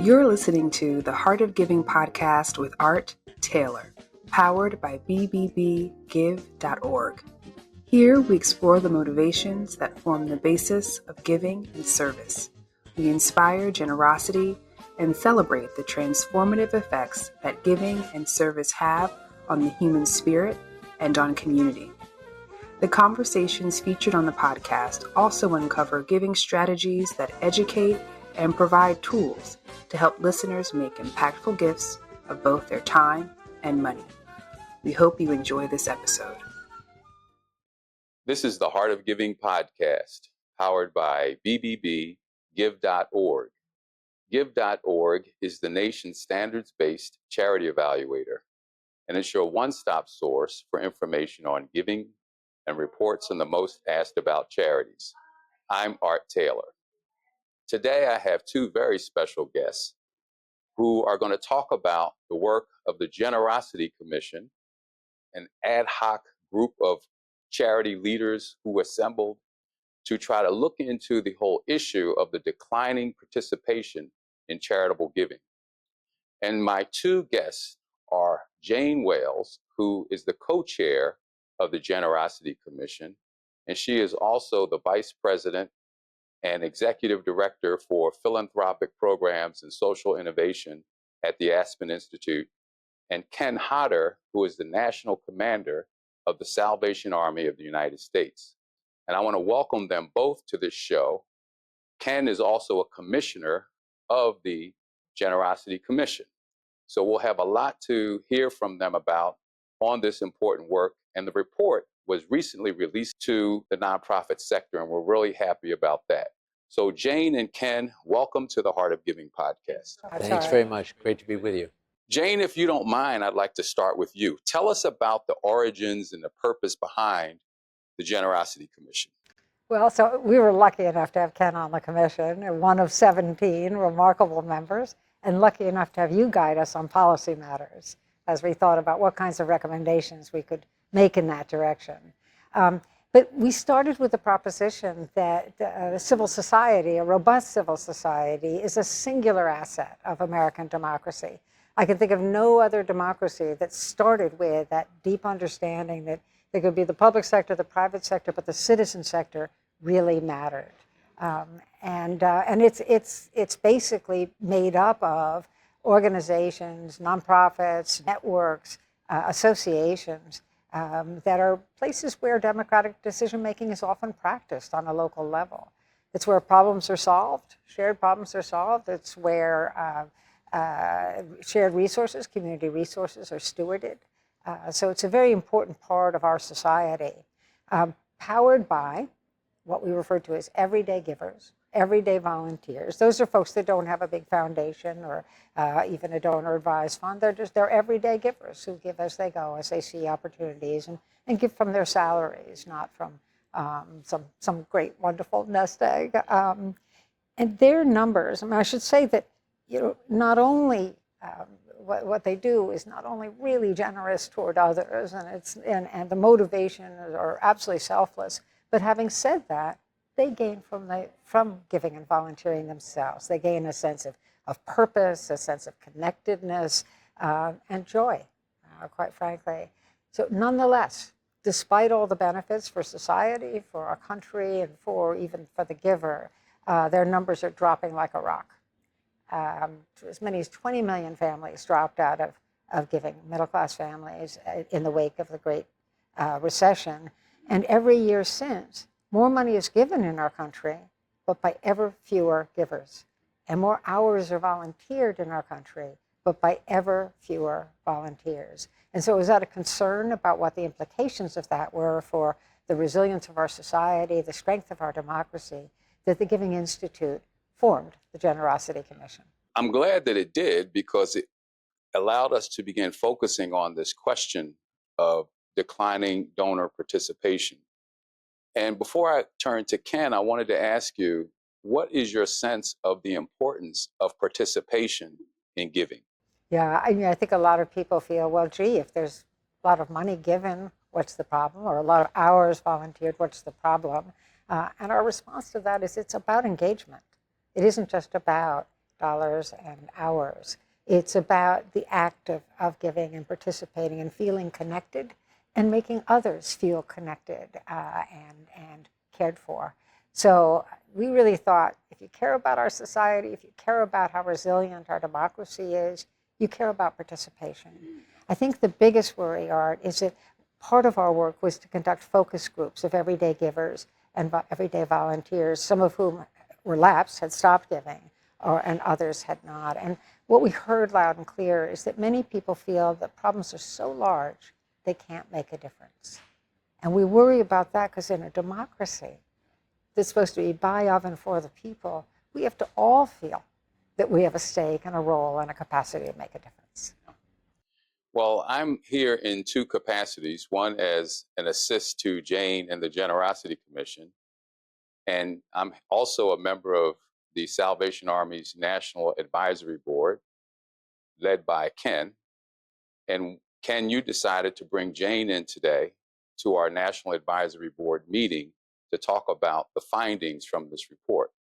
You're listening to the Heart of Giving podcast with Art Taylor, powered by bbbgive.org. Here we explore the motivations that form the basis of giving and service. We inspire generosity and celebrate the transformative effects that giving and service have on the human spirit and on community. The conversations featured on the podcast also uncover giving strategies that educate and provide tools to help listeners make impactful gifts of both their time and money. We hope you enjoy this episode. This is the Heart of Giving podcast, powered by bbbgive.org. Give.org is the nation's standards-based charity evaluator, and it's your one-stop source for information on giving and reports on the most asked about charities. I'm Art Taylor. Today I have two very special guests who are going to talk about the work of the Generosity Commission, an ad hoc group of charity leaders who assembled to try to look into the whole issue of the declining participation in charitable giving. And my two guests are Jane Wales, who is the co-chair of the Generosity Commission, and she is also the vice president and executive director for philanthropic programs and social innovation at the Aspen Institute, and Ken Hodder, who is the national commander of the Salvation Army of the United States. And I want to welcome them both to this show. Ken is also a commissioner of the Generosity Commission. So we'll have a lot to hear from them about on this important work. And the report was recently released to the nonprofit sector, and we're really happy about that. So Jane and Ken, welcome to the Heart of Giving podcast. Thanks very much. Great to be with you. Jane, if you don't mind, I'd like to start with you. Tell us about the origins and the purpose behind the Generosity Commission. Well, so we were lucky enough to have Ken on the commission, one of 17 remarkable members, and lucky enough to have you guide us on policy matters as we thought about what kinds of recommendations we could make in that direction. But we started with the proposition that civil society, a robust civil society, is a singular asset of American democracy. I can think of no other democracy that started with that deep understanding that there could be the public sector, the private sector, but the citizen sector really mattered. And it's basically made up of organizations, nonprofits, networks, associations, that are places where democratic decision-making is often practiced on a local level. It's where problems are solved, shared problems are solved. It's where shared resources, community resources are stewarded. So it's a very important part of our society, powered by what we refer to as everyday givers, everyday volunteers. Those are folks that don't have a big foundation or even a donor-advised fund. They're everyday givers who give as they go, as they see opportunities, and give from their salaries, not from some great, wonderful nest egg. And their numbers, I should say that not only what they do is not only really generous toward others, and the motivations are absolutely selfless, but having said that, they gain from giving and volunteering themselves. They gain a sense of purpose, a sense of connectedness, and joy, quite frankly. So nonetheless, despite all the benefits for society, for our country, and even for the giver, their numbers are dropping like a rock. As many as 20 million families dropped out of giving, middle-class families, in the wake of the Great Recession. And every year since, more money is given in our country, but by ever fewer givers. And more hours are volunteered in our country, but by ever fewer volunteers. And so is that a concern about what the implications of that were for the resilience of our society, the strength of our democracy, that the Giving Institute formed the Generosity Commission? I'm glad that it did, because it allowed us to begin focusing on this question of declining donor participation. And before I turn to Ken, I wanted to ask you, what is your sense of the importance of participation in giving? Yeah, I think a lot of people feel, well, gee, if there's a lot of money given, what's the problem? Or a lot of hours volunteered, what's the problem? And our response to that is it's about engagement. It isn't just about dollars and hours. It's about the act of giving and participating and feeling connected and making others feel connected and cared for. So we really thought, if you care about our society, if you care about how resilient our democracy is, you care about participation. I think the biggest worry, Art, is that part of our work was to conduct focus groups of everyday givers and everyday volunteers, some of whom were lapsed, had stopped giving, and others had not. And what we heard loud and clear is that many people feel that problems are so large, they can't make a difference. And we worry about that because in a democracy that's supposed to be by, of, and for the people, we have to all feel that we have a stake and a role and a capacity to make a difference. Well, I'm here in two capacities, one as an assist to Jane and the Generosity Commission, and I'm also a member of the Salvation Army's National Advisory Board, led by Ken. And Ken, you decided to bring Jane in today to our National Advisory Board meeting to talk about the findings from this report.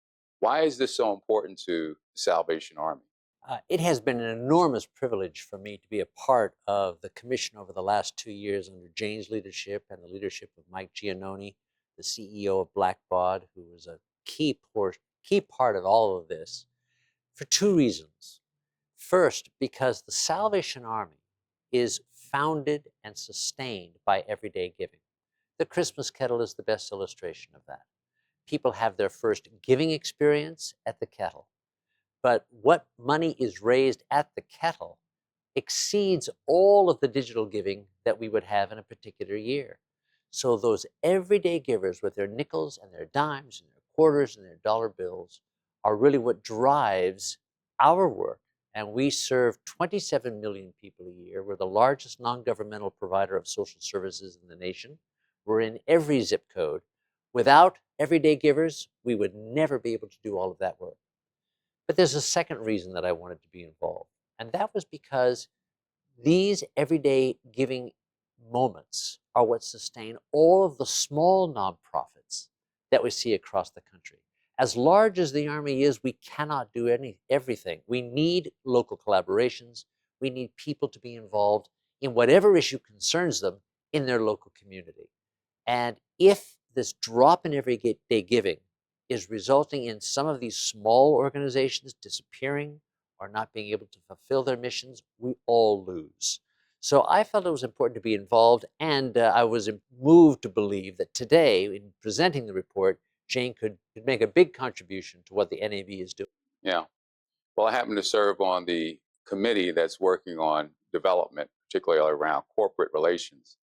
Why is this so important to the Salvation Army? It has been an enormous privilege for me to be a part of the commission over the last 2 years under Jane's leadership and the leadership of Mike Giannone, the CEO of Blackbaud, who was a key part of all of this, for two reasons. First, because the Salvation Army is founded and sustained by everyday giving. The Christmas kettle is the best illustration of that. People have their first giving experience at the kettle. But what money is raised at the kettle exceeds all of the digital giving that we would have in a particular year. So those everyday givers with their nickels and their dimes and their quarters and their dollar bills are really what drives our work. And we serve 27 million people a year. We're the largest non-governmental provider of social services in the nation. We're in every zip code. Without everyday givers, we would never be able to do all of that work. But there's a second reason that I wanted to be involved, and that was because these everyday giving moments are what sustain all of the small nonprofits that we see across the country. As large as the Army is, we cannot do everything. We need local collaborations. We need people to be involved in whatever issue concerns them in their local community. And if this drop in everyday giving is resulting in some of these small organizations disappearing or not being able to fulfill their missions, we all lose. So I felt it was important to be involved, and I was moved to believe that today, in presenting the report, Jane could make a big contribution to what the NAB is doing. Yeah. Well, I happen to serve on the committee that's working on development, particularly around corporate relations.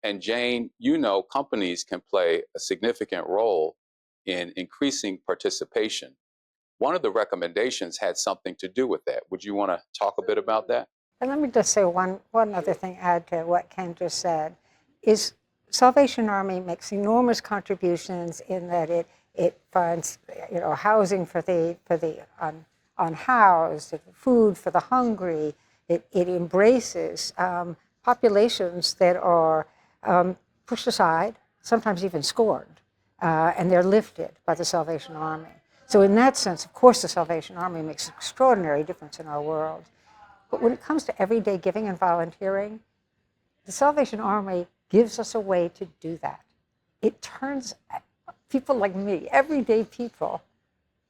And Jane, you know, companies can play a significant role in increasing participation. One of the recommendations had something to do with that. Would you want to talk a bit about that? And let me just say one other thing, add to what Ken just said, is Salvation Army makes enormous contributions in that it funds, housing for the unhoused, food for the hungry. It embraces populations that are pushed aside, sometimes even scorned, and they're lifted by the Salvation Army. So in that sense, of course, the Salvation Army makes an extraordinary difference in our world. But when it comes to everyday giving and volunteering, the Salvation Army gives us a way to do that. It turns people like me, everyday people,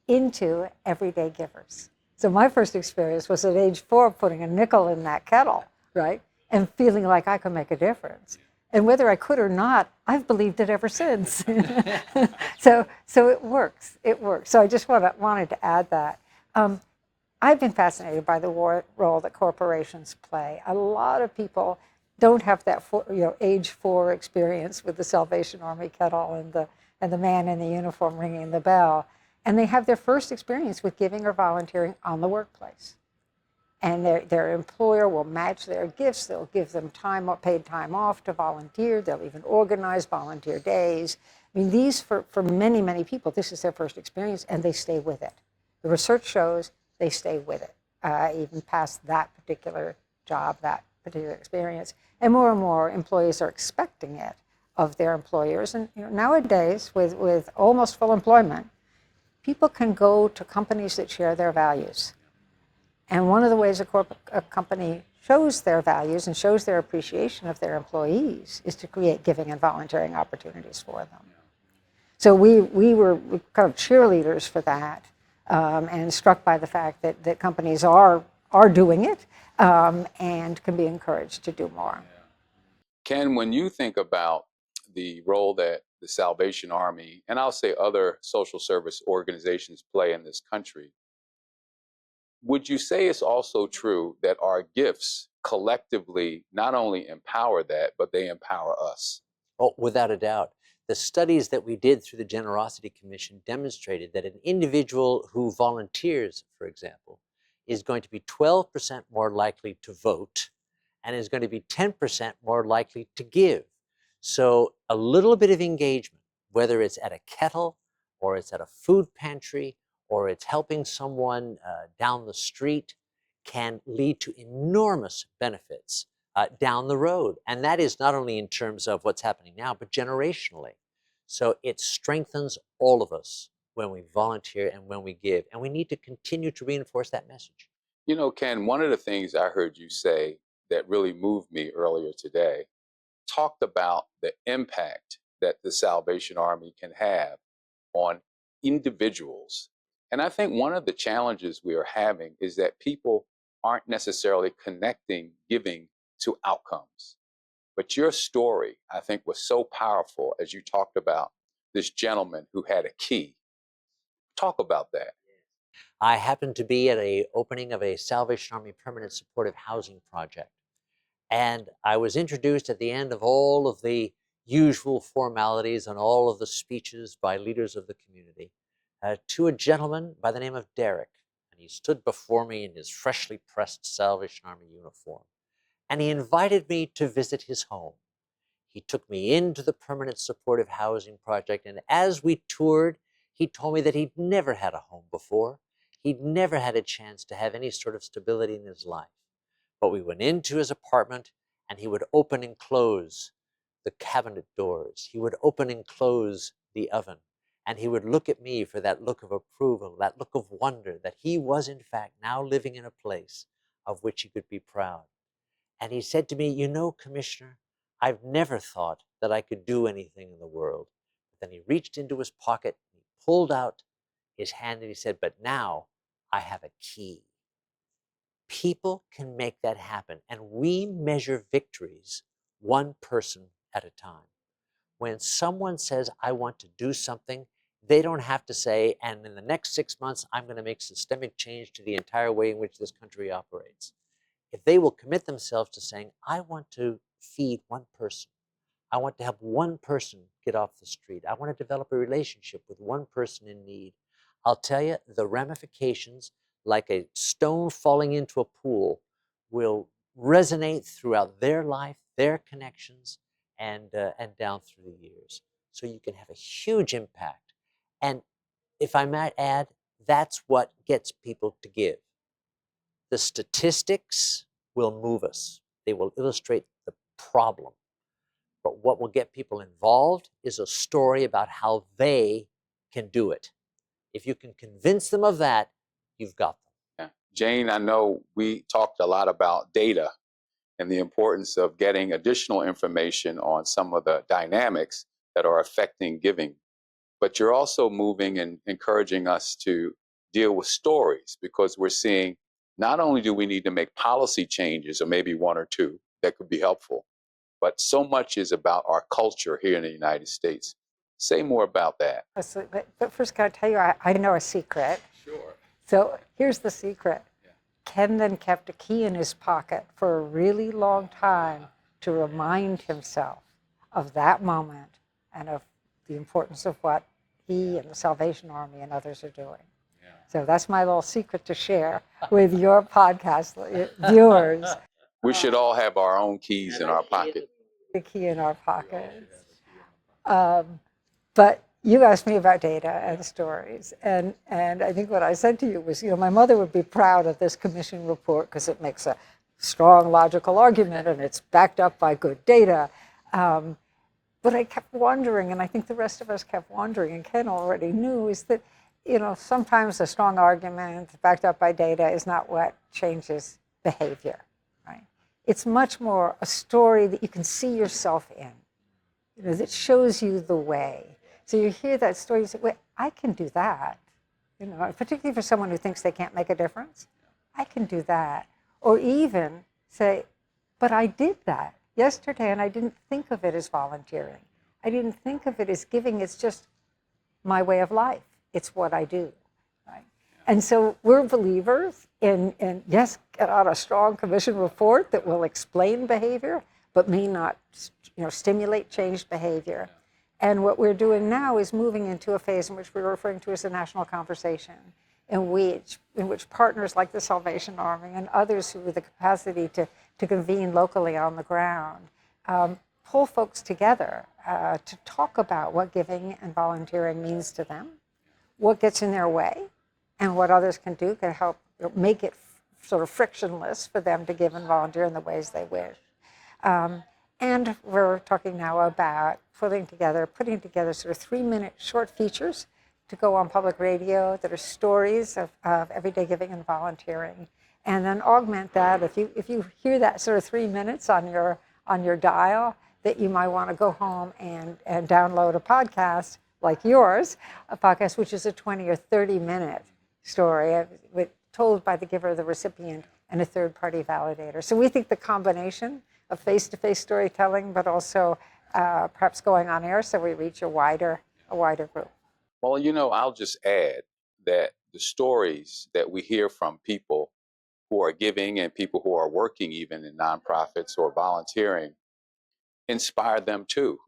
into everyday givers. So my first experience was at age 4, putting a nickel in that kettle, right? And feeling like I could make a difference. And whether I could or not, I've believed it ever since. So it works. It works. So I just wanted to add that. I've been fascinated by the role that corporations play. A lot of people don't have that age 4 experience with the Salvation Army kettle and the man in the uniform ringing the bell. And they have their first experience with giving or volunteering on the workplace. And their employer will match their gifts. They'll give them paid time off to volunteer. They'll even organize volunteer days. I mean, these, for many, many people, this is their first experience, and they stay with it. The research shows they stay with it, even past that particular job, that particular experience. And more employees are expecting it of their employers. And nowadays, with almost full employment, people can go to companies that share their values. And one of the ways a company shows their values and shows their appreciation of their employees is to create giving and volunteering opportunities for them. So we were kind of cheerleaders for that, and struck by the fact that companies are doing it, and can be encouraged to do more. Ken, when you think about the role that the Salvation Army, and I'll say other social service organizations play in this country, would you say it's also true that our gifts collectively not only empower that, but they empower us? Oh, without a doubt. The studies that we did through the Generosity Commission demonstrated that an individual who volunteers, for example, is going to be 12% more likely to vote and is going to be 10% more likely to give. So a little bit of engagement, whether it's at a kettle or it's at a food pantry or it's helping someone down the street, can lead to enormous benefits down the road. And that is not only in terms of what's happening now, but generationally. So it strengthens all of us when we volunteer and when we give. And we need to continue to reinforce that message. You know, Ken, one of the things I heard you say that really moved me earlier today talked about the impact that the Salvation Army can have on individuals. And I think one of the challenges we are having is that people aren't necessarily connecting giving to outcomes. But your story, I think, was so powerful as you talked about this gentleman who had a key. Talk about that. I happened to be at an opening of a Salvation Army permanent supportive housing project. And I was introduced at the end of all of the usual formalities and all of the speeches by leaders of the community to a gentleman by the name of Derek. And he stood before me in his freshly pressed Salvation Army uniform. And he invited me to visit his home. He took me into the permanent supportive housing project. And as we toured, he told me that he'd never had a home before. He'd never had a chance to have any sort of stability in his life. But we went into his apartment, and he would open and close the cabinet doors. He would open and close the oven. And he would look at me for that look of approval, that look of wonder that he was, in fact, now living in a place of which he could be proud. And he said to me, "You know, Commissioner, I've never thought that I could do anything in the world." But then he reached into his pocket, and he pulled out his hand, and he said, "But now I have a key." People can make that happen, and we measure victories one person at a time. When someone says, "I want to do something," they don't have to say, "and in the next 6 months, I'm going to make systemic change to the entire way in which this country operates." If they will commit themselves to saying, "I want to feed one person, I want to help one person get off the street, I want to develop a relationship with one person in need," I'll tell you, the ramifications, like a stone falling into a pool, will resonate throughout their life, their connections, and down through the years. So you can have a huge impact. And if I might add, that's what gets people to give. The statistics will move us. They will illustrate the problem. But what will get people involved is a story about how they can do it. If you can convince them of that, you've got them. Yeah. Jane, I know we talked a lot about data and the importance of getting additional information on some of the dynamics that are affecting giving. But you're also moving and encouraging us to deal with stories, because we're seeing not only do we need to make policy changes, or maybe one or two that could be helpful, but so much is about our culture here in the United States. Say more about that. But first, can I tell you, I know a secret. Sure. So here's the secret. Yeah. Ken then kept a key in his pocket for a really long time to remind himself of that moment and of the importance of what he and the Salvation Army and others are doing. Yeah. So that's my little secret to share with your podcast viewers. We should all have our own keys in our pocket. The key in our pockets. But you asked me about data and stories, and I think what I said to you was, my mother would be proud of this commission report because it makes a strong logical argument and it's backed up by good data. But I kept wondering, and I think the rest of us kept wondering, and Ken already knew, is that sometimes a strong argument backed up by data is not what changes behavior, right? It's much more a story that you can see yourself in, that shows you the way. So you hear that story, you say, wait, I can do that. Particularly for someone who thinks they can't make a difference, I can do that. Or even say, but I did that yesterday and I didn't think of it as volunteering. I didn't think of it as giving. It's just my way of life. It's what I do, right? And so we're believers in yes, get out a strong commission report that will explain behavior, but may not, stimulate changed behavior. And what we're doing now is moving into a phase in which we're referring to as a national conversation, in which partners like the Salvation Army and others who have the capacity to convene locally on the ground pull folks together to talk about what giving and volunteering means to them, what gets in their way, and what others can do to help make it sort of frictionless for them to give and volunteer in the ways they wish. And we're talking now about putting together sort of 3-minute short features to go on public radio that are stories of everyday giving and volunteering, and then augment that. If you hear that sort of 3 minutes on your dial, that you might want to go home and download a podcast like yours, a podcast which is a 20 or 30-minute story told by the giver, the recipient, and a third-party validator. So we think the combination of face-to-face storytelling, but also perhaps going on air so we reach a wider group. Well, I'll just add that the stories that we hear from people who are giving and people who are working even in nonprofits or volunteering inspire them too,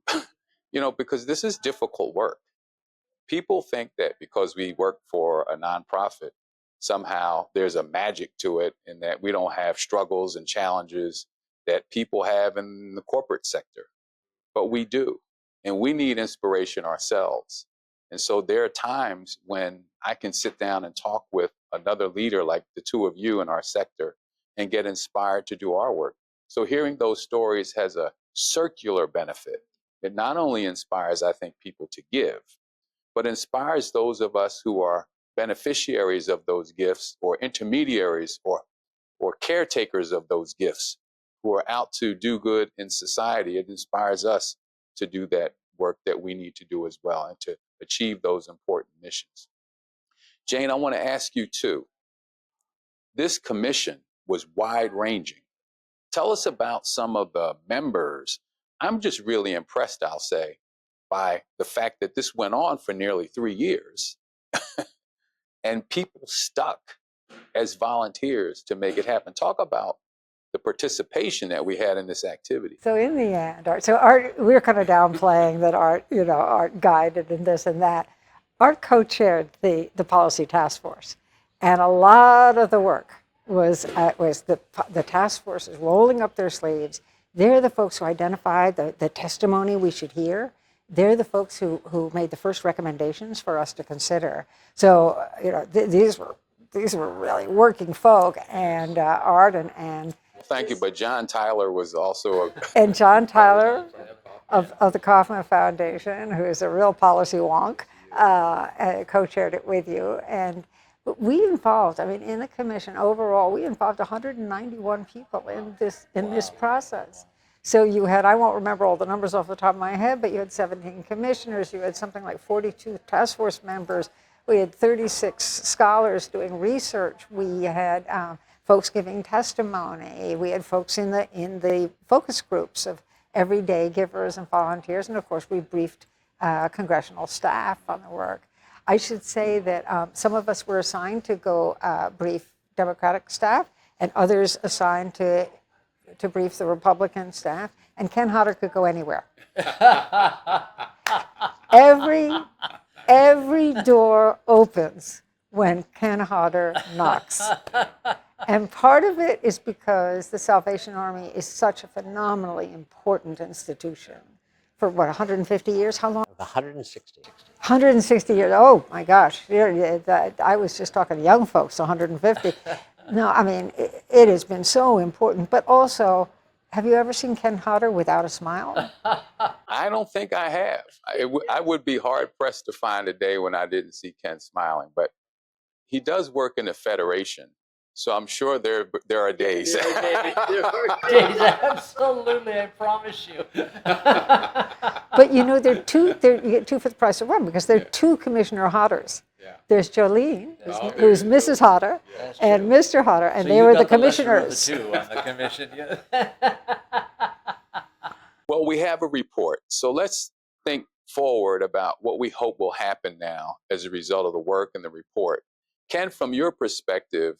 because this is difficult work. People think that because we work for a nonprofit, somehow there's a magic to it and that we don't have struggles and challenges that people have in the corporate sector. But we do, and we need inspiration ourselves. And so there are times when I can sit down and talk with another leader like the two of you in our sector and get inspired to do our work. So hearing those stories has a circular benefit. It not only inspires, I think, people to give, but inspires those of us who are beneficiaries of those gifts or intermediaries or caretakers of those gifts who are out to do good in society. It inspires us to do that work that we need to do as well and to achieve those important missions. Jane, I want to ask you too. This commission was wide-ranging. Tell us about some of the members. I'm just really impressed, I'll say, by the fact that this went on for nearly 3 years and people stuck as volunteers to make it happen. Talk about the participation that we had in this activity. So in the end, Art, we're kind of downplaying that Art guided and this and that. Art co-chaired the policy task force, and a lot of the work was the task force is rolling up their sleeves. They're the folks who identified the testimony we should hear. They're the folks who made the first recommendations for us to consider. So these were really working folk, and Art and thank you, but John Tyler was also and John Tyler of the Kaufman Foundation, who is a real policy wonk, co-chaired it with you. And we involved, in the commission overall, we involved 191 people in this process. So you had, I won't remember all the numbers off the top of my head, but you had 17 commissioners, you had something like 42 task force members, we had 36 scholars doing research, we had folks giving testimony, we had folks in the focus groups of everyday givers and volunteers, and of course we briefed congressional staff on the work. I should say that some of us were assigned to go brief Democratic staff, and others assigned to brief the Republican staff, and Ken Hodder could go anywhere. Every door opens when Ken Hodder knocks. And part of it is because the Salvation Army is such a phenomenally important institution. For what, 150 years? How long? 160. 160 years. Oh my gosh. I was just talking to young folks, 150. No, it has been so important, but also Have you ever seen Ken Hodder without a smile? I don't think I have. I would be hard pressed to find a day when I didn't see Ken smiling, but he does work in the Federation, so I'm sure there are days. There are days, absolutely, I promise you. But you know, you get two for the price of one, because there are two Commissioner Hodders. Yeah. There's Jolene, Oh, who's there you Mrs. Hodder, That's and true. Mr. Hodder, and So they you were got the lesser of commissioners. the two on the commission. Yeah. Well, we have a report, so let's think forward about what we hope will happen now as a result of the work and the report. Ken, from your perspective,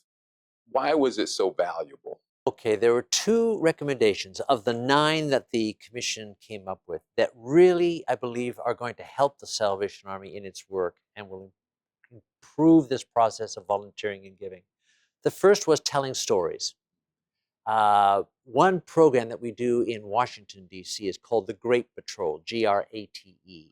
why was it so valuable? Okay, there were two recommendations of the 9 that the commission came up with that really, I believe, are going to help the Salvation Army in its work and will improve this process of volunteering and giving. The first was telling stories. One program that we do in Washington, D.C. is called the Great Patrol, GRATE.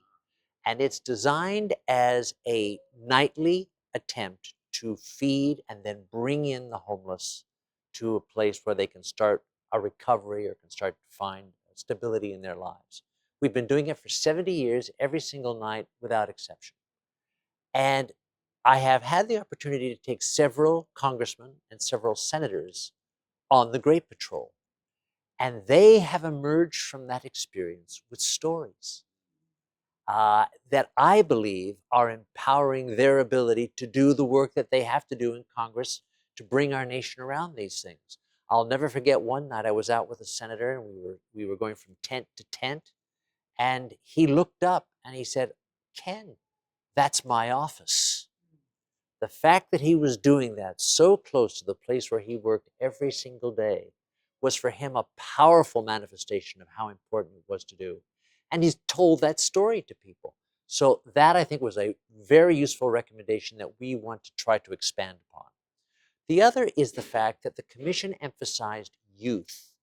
And it's designed as a nightly attempt to feed and then bring in the homeless to a place where they can start a recovery or can start to find stability in their lives. We've been doing it for 70 years, every single night without exception. And I have had the opportunity to take several congressmen and several senators on the Great Patrol. And they have emerged from that experience with stories that I believe are empowering their ability to do the work that they have to do in Congress to bring our nation around these things. I'll never forget one night I was out with a senator and we were going from tent to tent, and he looked up and he said, "Ken, that's my office." The fact that he was doing that so close to the place where he worked every single day was for him a powerful manifestation of how important it was to do. And he's told that story to people. So that, I think, was a very useful recommendation that we want to try to expand upon. The other is the fact that the commission emphasized youth.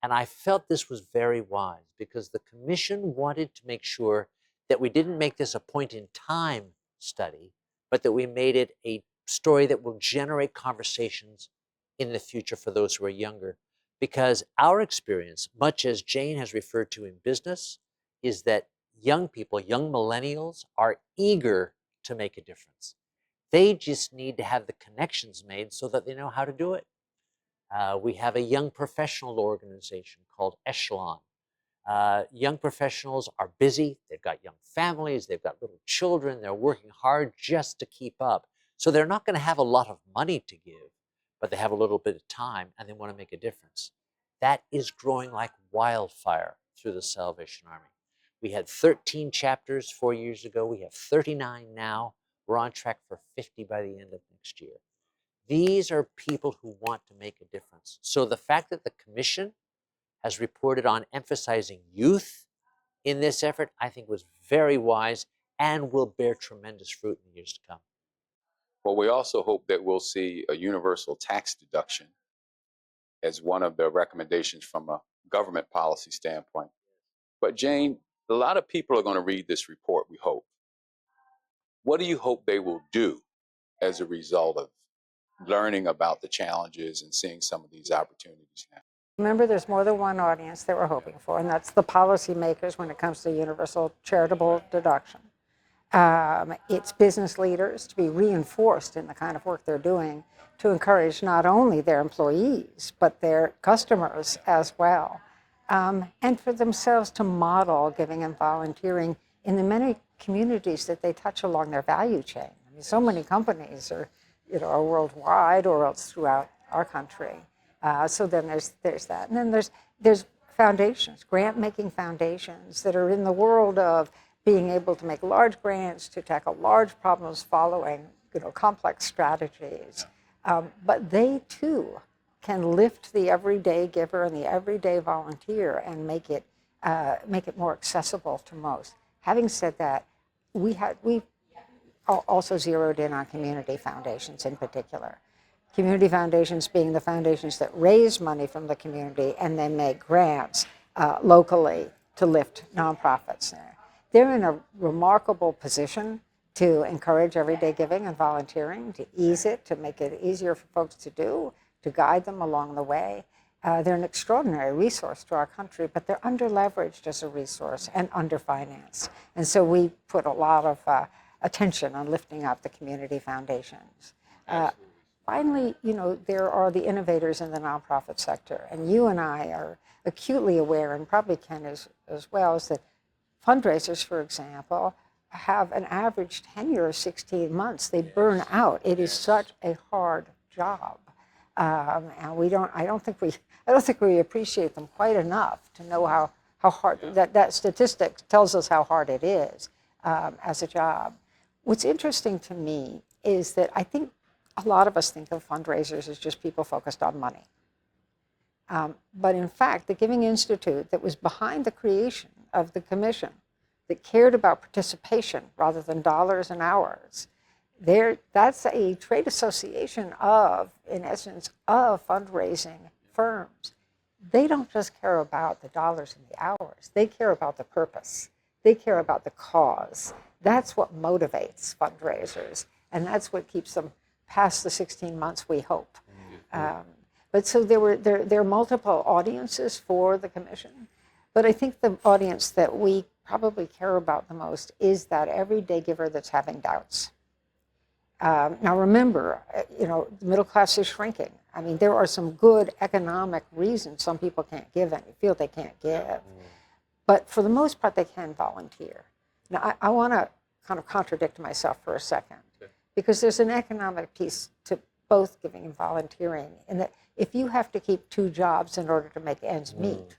And I felt this was very wise because the commission wanted to make sure that we didn't make this a point in time study, but that we made it a story that will generate conversations in the future for those who are younger. Because our experience, much as Jane has referred to in business, is that young people, young millennials, are eager to make a difference. They just need to have the connections made so that they know how to do it. We have a young professional organization called Echelon. Young professionals are busy. They've got young families. They've got little children. They're working hard just to keep up. So they're not going to have a lot of money to give, but they have a little bit of time and they want to make a difference. That is growing like wildfire through the Salvation Army. We had 13 chapters 4 years ago. We have 39 now. We're on track for 50 by the end of next year. These are people who want to make a difference. So the fact that the commission has reported on emphasizing youth in this effort, I think was very wise and will bear tremendous fruit in the years to come. Well, we also hope that we'll see a universal tax deduction as one of the recommendations from a government policy standpoint. But Jane, a lot of people are going to read this report, we hope. What do you hope they will do as a result of learning about the challenges and seeing some of these opportunities now? Remember, there's more than one audience that we're hoping for, and that's the policymakers when it comes to universal charitable deduction. It's business leaders to be reinforced in the kind of work they're doing to encourage not only their employees, but their customers as well. And for themselves to model giving and volunteering in the many communities that they touch along their value chain. I mean, so many companies are worldwide or else throughout our country. So then there's that. And then there's foundations, grant-making foundations that are in the world of being able to make large grants to tackle large problems following complex strategies. But they too can lift the everyday giver and the everyday volunteer and make it more accessible to most. Having said that, we also zeroed in on community foundations in particular. Community foundations being the foundations that raise money from the community and then make grants locally to lift nonprofits there. They're in a remarkable position to encourage everyday giving and volunteering, to ease it, to make it easier for folks to do, to guide them along the way. They're an extraordinary resource to our country, but they're underleveraged as a resource and underfinanced. And so we put a lot of attention on lifting up the community foundations. Finally, there are the innovators in the nonprofit sector, and you and I are acutely aware, and probably Ken as well, is that fundraisers, for example, have an average tenure of 16 months. They burn out. It is such a hard job. And I don't think we appreciate them quite enough to know how hard, that statistic tells us how hard it is as a job. What's interesting to me is that I think a lot of us think of fundraisers as just people focused on money. But in fact, the Giving Institute, that was behind the creation of the commission, that cared about participation rather than dollars and hours, that's a trade association of, in essence, of fundraising firms. They don't just care about the dollars and the hours. They care about the purpose. They care about the cause. That's what motivates fundraisers, and that's what keeps them past the 16 months, we hope. But so there are multiple audiences for the commission, but I think the audience that we probably care about the most is that everyday giver that's having doubts. Now remember, the middle class is shrinking. I mean, there are some good economic reasons some people can't give and feel they can't give, but for the most part, they can volunteer. Now, I want to kind of contradict myself for a second, because there's an economic piece to both giving and volunteering, in that if you have to keep two jobs in order to make ends meet,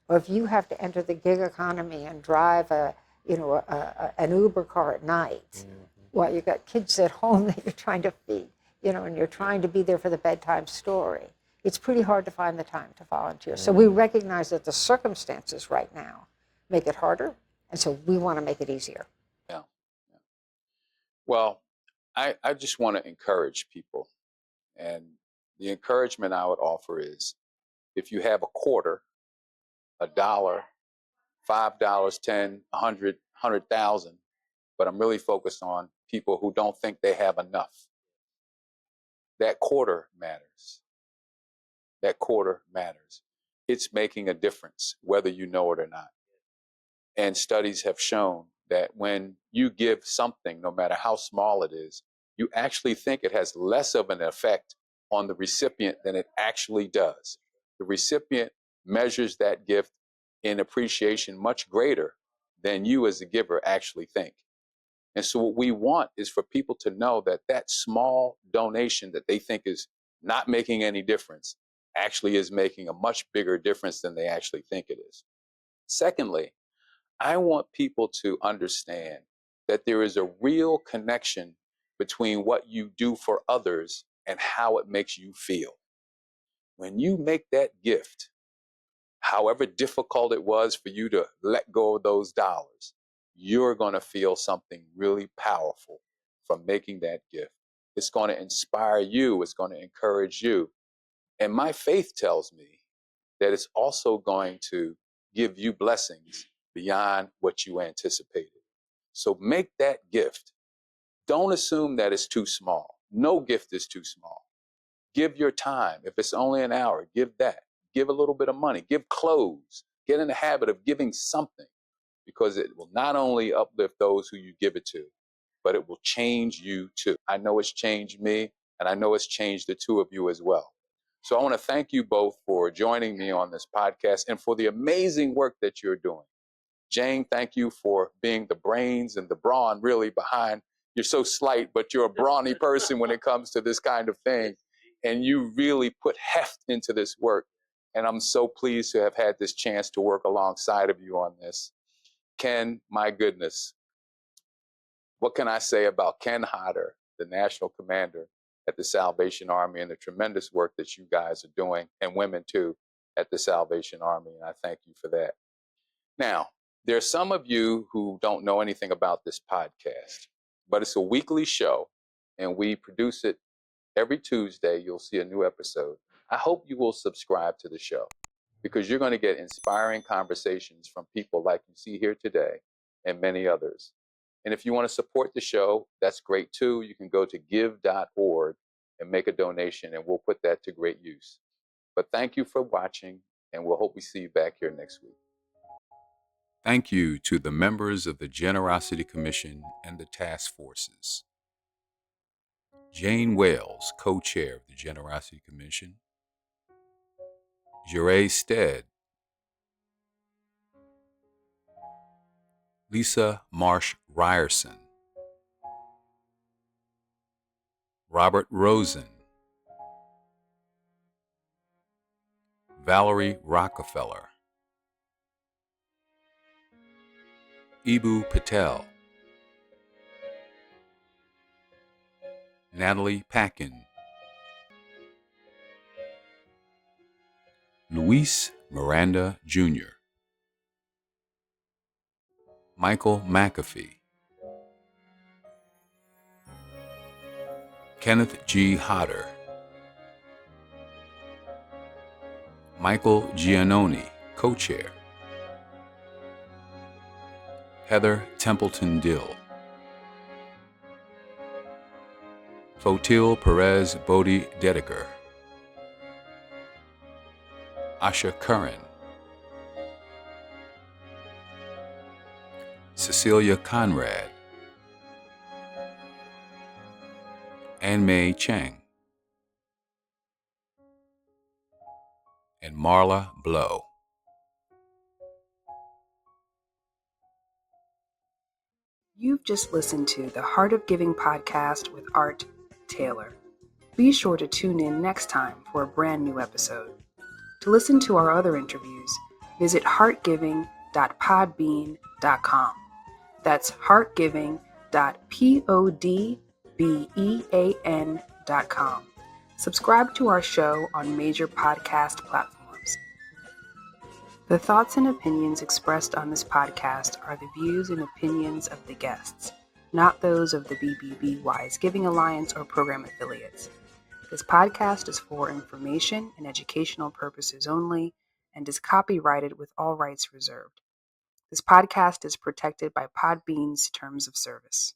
or if you have to enter the gig economy and drive an Uber car at night, while you've got kids at home that you're trying to feed, and you're trying to be there for the bedtime story, it's pretty hard to find the time to volunteer. So we recognize that the circumstances right now make it harder, and so we want to make it easier. Yeah. Well, I just want to encourage people. And the encouragement I would offer is, if you have a quarter, $1, $5, 10, 100, 100,000, but I'm really focused on people who don't think they have enough. That quarter matters. That quarter matters. It's making a difference, whether you know it or not. And studies have shown that when you give something, no matter how small it is, you actually think it has less of an effect on the recipient than it actually does. The recipient measures that gift in appreciation much greater than you as a giver actually think. And so what we want is for people to know that that small donation that they think is not making any difference actually is making a much bigger difference than they actually think it is. Secondly, I want people to understand that there is a real connection between what you do for others and how it makes you feel. When you make that gift, however difficult it was for you to let go of those dollars, you're going to feel something really powerful from making that gift. It's going to inspire you. It's going to encourage you. And my faith tells me that it's also going to give you blessings beyond what you anticipated. So make that gift. Don't assume that it's too small. No gift is too small. Give your time. If it's only an hour, give that. Give a little bit of money. Give clothes. Get in the habit of giving something, because it will not only uplift those who you give it to, but it will change you too. I know it's changed me, and I know it's changed the two of you as well. So I want to thank you both for joining me on this podcast and for the amazing work that you're doing. Jane, thank you for being the brains and the brawn really behind. You're so slight, but you're a brawny person when it comes to this kind of thing. And you really put heft into this work. And I'm so pleased to have had this chance to work alongside of you on this. Ken, my goodness, what can I say about Ken Hodder, the national commander at the Salvation Army, and the tremendous work that you guys are doing, and women too, at the Salvation Army. And I thank you for that. Now, there are some of you who don't know anything about this podcast, but it's a weekly show, and we produce it every Tuesday. You'll see a new episode. I hope you will subscribe to the show, because you're going to get inspiring conversations from people like you see here today and many others. And if you want to support the show, that's great too. You can go to give.org and make a donation, and we'll put that to great use. But thank you for watching, and we'll hope we see you back here next week. Thank you to the members of the Generosity Commission and the task forces. Jane Wales, co-chair of the Generosity Commission. Jeray Stead. Lisa Marsh Ryerson. Robert Rosen. Valerie Rockefeller. Ibu Patel. Natalie Packin. Luis Miranda Jr. Michael McAfee. Kenneth G. Hodder. Michael Giannone, co-chair. Heather Templeton Dill. Fotil Perez Bodie Dedeker. Asha Curran. Cecilia Conrad. Ann May Chang. And Marla Blow. You've just listened to the Heart of Giving podcast with Art Taylor. Be sure to tune in next time for a brand new episode. To listen to our other interviews, visit heartgiving.podbean.com. That's heartgiving.podbean.com. Subscribe to our show on major podcast platforms. The thoughts and opinions expressed on this podcast are the views and opinions of the guests, not those of the BBB Wise Giving Alliance or program affiliates. This podcast is for information and educational purposes only and is copyrighted with all rights reserved. This podcast is protected by Podbean's terms of service.